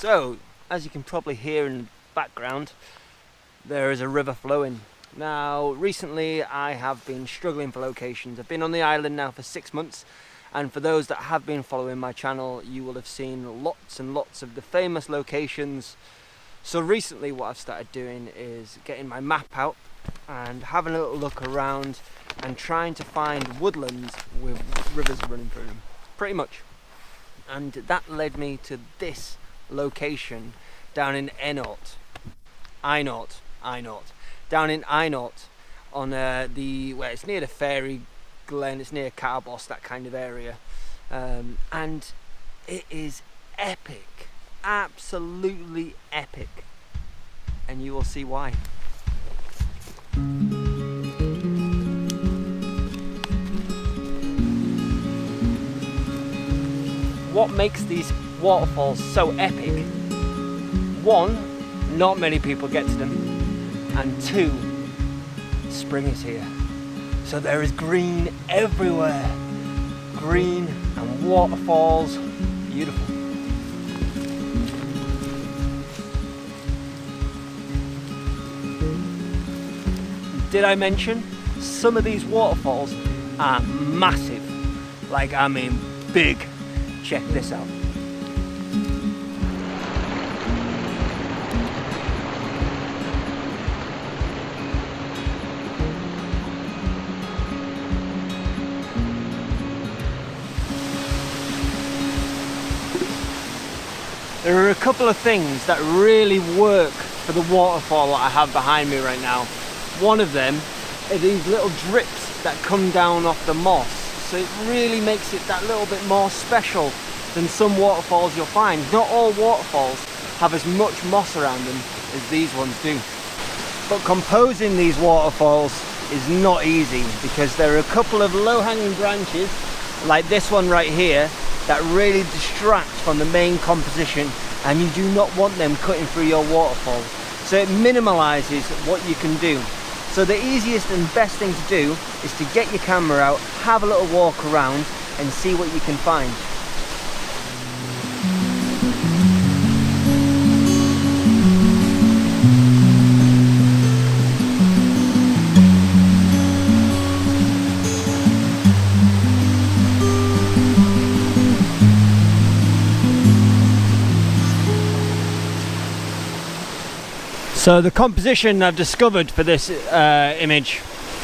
So, as you can probably hear in the background, there is a river flowing. Now, recently I have been struggling for locations. I've been on the island now for 6 months, and for those that have been following my channel, you will have seen lots and lots of the famous locations. So recently what I've started doing is getting my map out and having a little look around and trying to find woodlands with rivers running through them, pretty much. And that led me to this location down in Eynort, down in Eynort on where it's near the Fairy Glen, it's near Carbos, that kind of area, and it is epic, absolutely epic, and you will see why. What makes these waterfalls so epic? One, not many people get to them, and two, spring is here. So there is green everywhere. Green and waterfalls, beautiful. Did I mention some of these waterfalls are massive? Like, I mean big. Check this out. There are a couple of things that really work for the waterfall that I have behind me right now. One of them are these little drips that come down off the moss. So it really makes it that little bit more special than some waterfalls you'll find. Not all waterfalls have as much moss around them as these ones do. But composing these waterfalls is not easy because there are a couple of low-hanging branches, like this one right here, that really distract from the main composition, and you do not want them cutting through your waterfall. So it minimalizes what you can do. So the easiest and best thing to do is to get your camera out, have a little walk around and see what you can find. So the composition I've discovered for this image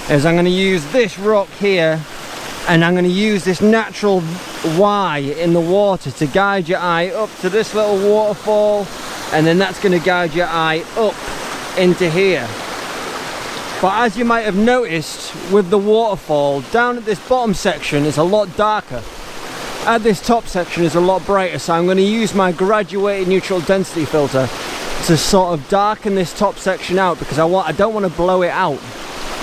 is I'm going to use this rock here, and I'm going to use this natural Y in the water to guide your eye up to this little waterfall, and then that's going to guide your eye up into here. But as you might have noticed with the waterfall, down at this bottom section is a lot darker. At this top section is a lot brighter, so I'm going to use my graduated neutral density filter to sort of darken this top section out, because I don't want to blow it out,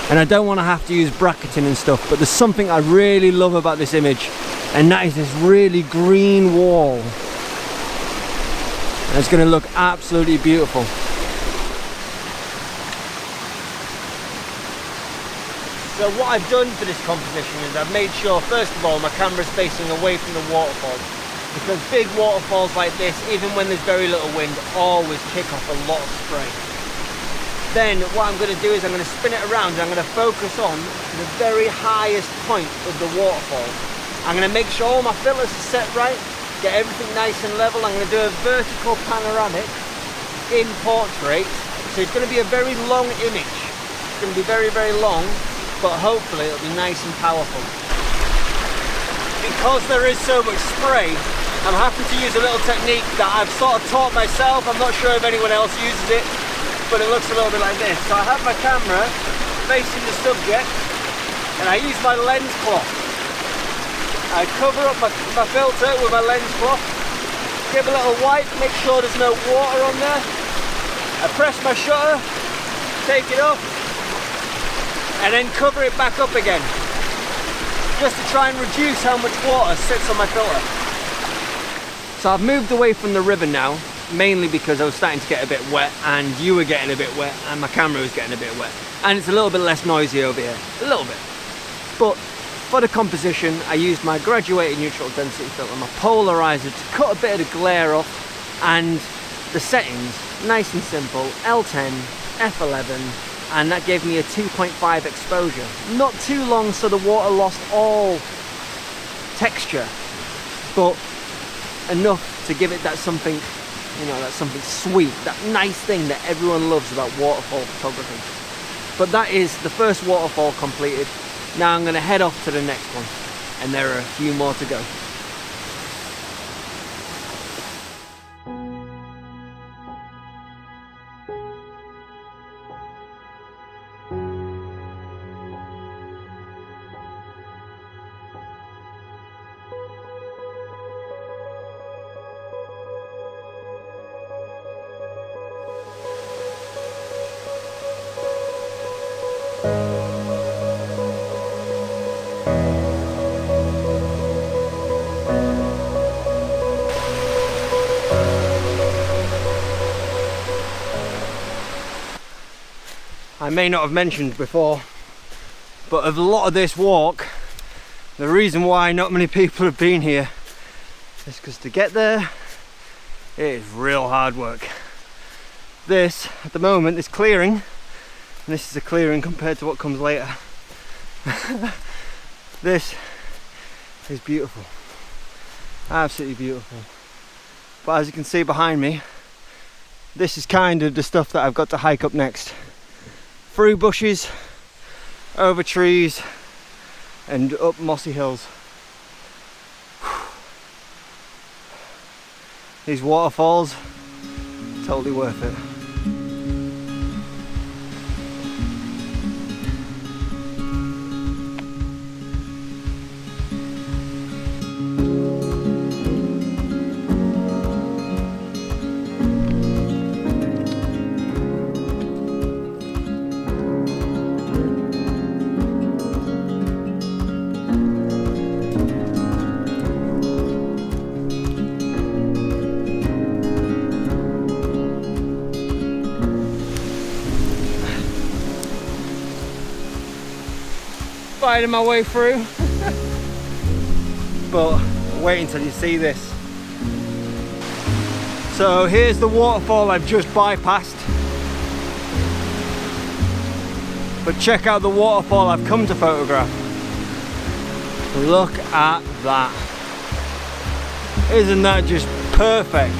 and I don't want to have to use bracketing and stuff. But there's something I really love about this image, and that is this really green wall. And it's going to look absolutely beautiful. So what I've done for this composition is I've made sure, first of all, my camera's facing away from the waterfall, because big waterfalls like this, even when there's very little wind, always kick off a lot of spray. Then what I'm going to do is I'm going to spin it around, and I'm going to focus on the very highest point of the waterfall. I'm going to make sure all my filters are set right, get everything nice and level. I'm going to do a vertical panoramic in portrait, so it's going to be a very long image. It's going to be very, very long, but hopefully it'll be nice and powerful. Because there is so much spray, I'm having to use a little technique that I've sort of taught myself. I'm not sure if anyone else uses it, but it looks a little bit like this. So I have my camera facing the subject, and I use my lens cloth. I cover up my filter with my lens cloth, give a little wipe, make sure there's no water on there. I press my shutter, take it off, and then cover it back up again, just to try and reduce how much water sits on my filter. So I've moved away from the river now, mainly because I was starting to get a bit wet, and you were getting a bit wet, and my camera was getting a bit wet, and it's a little bit less noisy over here, a little bit. But for the composition, I used my graduated neutral density filter, my polarizer, to cut a bit of the glare off, and the settings, nice and simple, L10, F11, and that gave me a 2.5 exposure. Not too long, so the water lost all texture, but enough to give it that something, you know, that something sweet, that nice thing that everyone loves about waterfall photography. But that is the first waterfall completed. Now I'm going to head off to the next one, and there are a few more to go. I may not have mentioned before, but of a lot of this walk, the reason why not many people have been here is because to get there, it is real hard work. This, at the moment, is clearing, and this is a clearing compared to what comes later. This is beautiful, absolutely beautiful. But as you can see behind me, this is kind of the stuff that I've got to hike up next. Through bushes, over trees, and up mossy hills. These waterfalls, totally worth it. Fighting my way through, but wait until you see this. So here's the waterfall I've just bypassed, but check out the waterfall I've come to photograph. Look at that. Isn't that just perfect?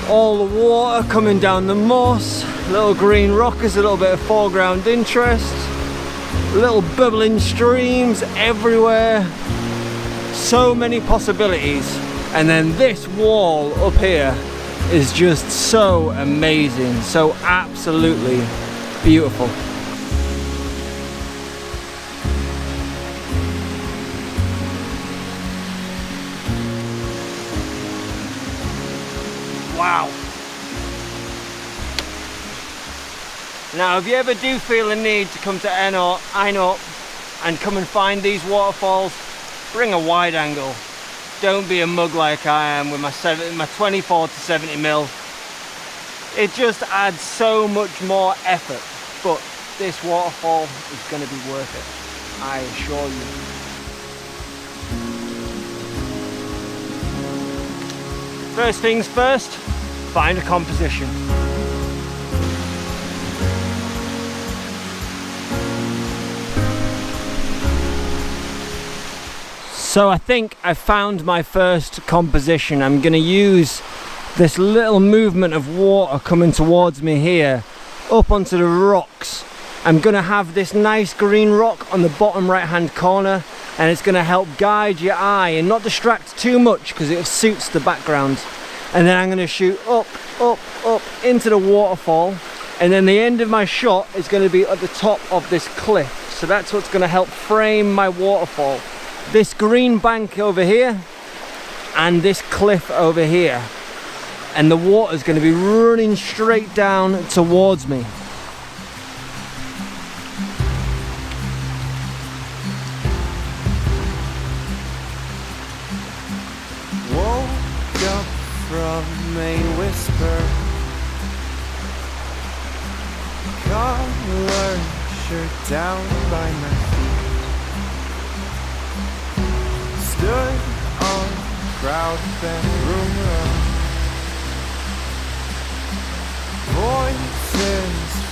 All the water coming down the moss, little green rockers, a little bit of foreground interest, little bubbling streams everywhere, so many possibilities. And then this wall up here is just so amazing, so absolutely beautiful. Wow. Now, if you ever do feel a need to come to Eynort and come and find these waterfalls, bring a wide angle. Don't be a mug like I am with my 24 to 70 mil. It just adds so much more effort, but this waterfall is going to be worth it, I assure you. First things first, find a composition. So I think I found my first composition. I'm going to use this little movement of water coming towards me here up onto the rocks. I'm going to have this nice green rock on the bottom right hand corner, and it's going to help guide your eye and not distract too much because it suits the background. And then I'm going to shoot up, up, up into the waterfall, and then the end of my shot is going to be at the top of this cliff. So that's what's going to help frame my waterfall. This green bank over here and this cliff over here, and the water's going to be running straight down towards me. Woke up from a whisper, collar shirt down by my feet. Stood on crowd bent room,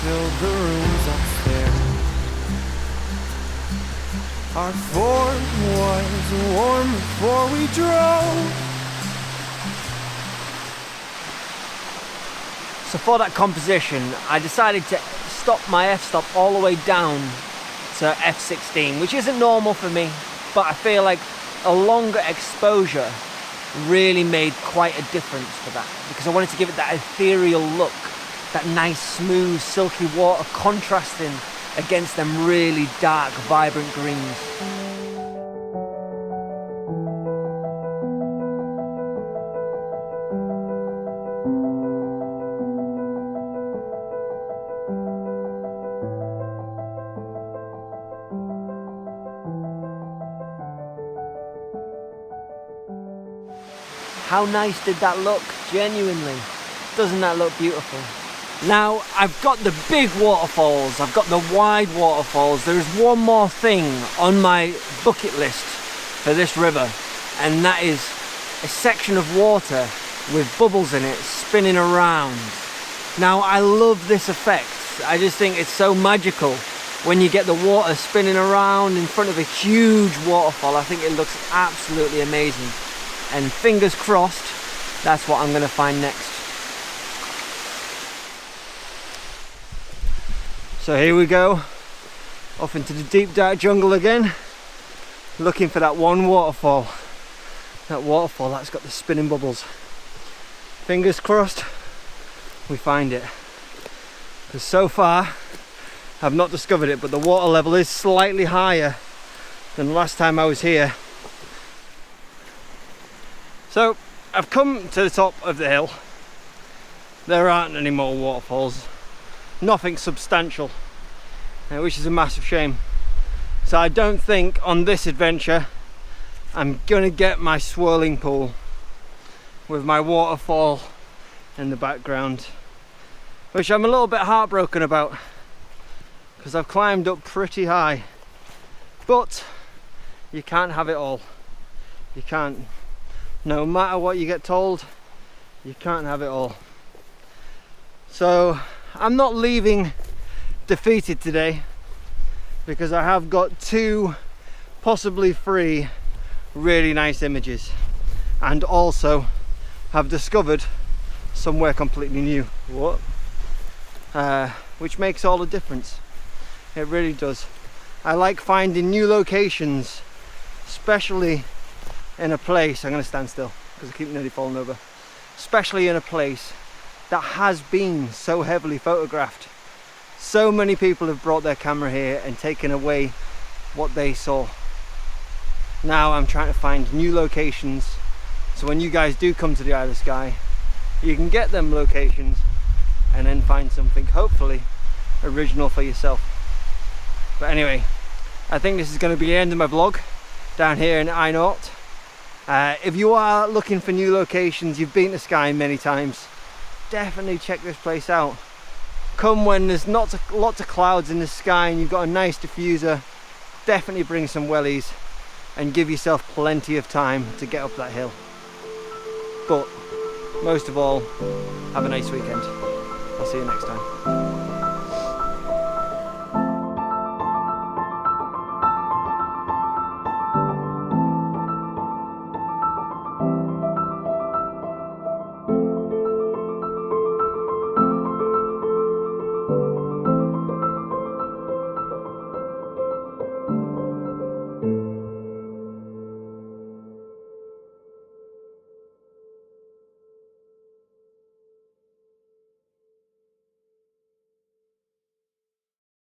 filled the rooms upstairs. Our fort was warm before we drove. So for that composition, I decided to stop my f-stop all the way down to f16, which isn't normal for me, but I feel like a longer exposure really made quite a difference for that, because I wanted to give it that ethereal look, that nice, smooth, silky water contrasting against them really dark, vibrant greens. How nice did that look? Genuinely. Doesn't that look beautiful? Now, I've got the big waterfalls, I've got the wide waterfalls. There is one more thing on my bucket list for this river, and that is a section of water with bubbles in it spinning around. Now, I love this effect. I just think it's so magical when you get the water spinning around in front of a huge waterfall. I think it looks absolutely amazing. And fingers crossed, that's what I'm going to find next. So here we go, off into the deep dark jungle again, looking for that one waterfall. That waterfall that's got the spinning bubbles. Fingers crossed, we find it. Because so far, I've not discovered it, but the water level is slightly higher than the last time I was here. So I've come to the top of the hill. There aren't any more waterfalls, nothing substantial, which is a massive shame. So I don't think on this adventure I'm gonna get my swirling pool with my waterfall in the background, which I'm a little bit heartbroken about because I've climbed up pretty high. But you can't have it all. You can't. No matter what you get told, you can't have it all. So I'm not leaving defeated today, because I have got 2, possibly 3 really nice images, and also have discovered somewhere completely new. Which makes all the difference. It really does. I like finding new locations, especially in a place, I'm going to stand still because I keep nearly falling over, especially in a place that has been so heavily photographed. So many people have brought their camera here and taken away what they saw. Now I'm trying to find new locations, so when you guys do come to the Isle of Skye, you can get them locations and then find something hopefully original for yourself. But anyway, I think this is going to be the end of my vlog down here in Eynort. If you are looking for new locations, you've been to Skye many times, definitely check this place out. Come when there's not lots of clouds in the sky and you've got a nice diffuser, definitely bring some wellies and give yourself plenty of time to get up that hill. But most of all, have a nice weekend. I'll see you next time.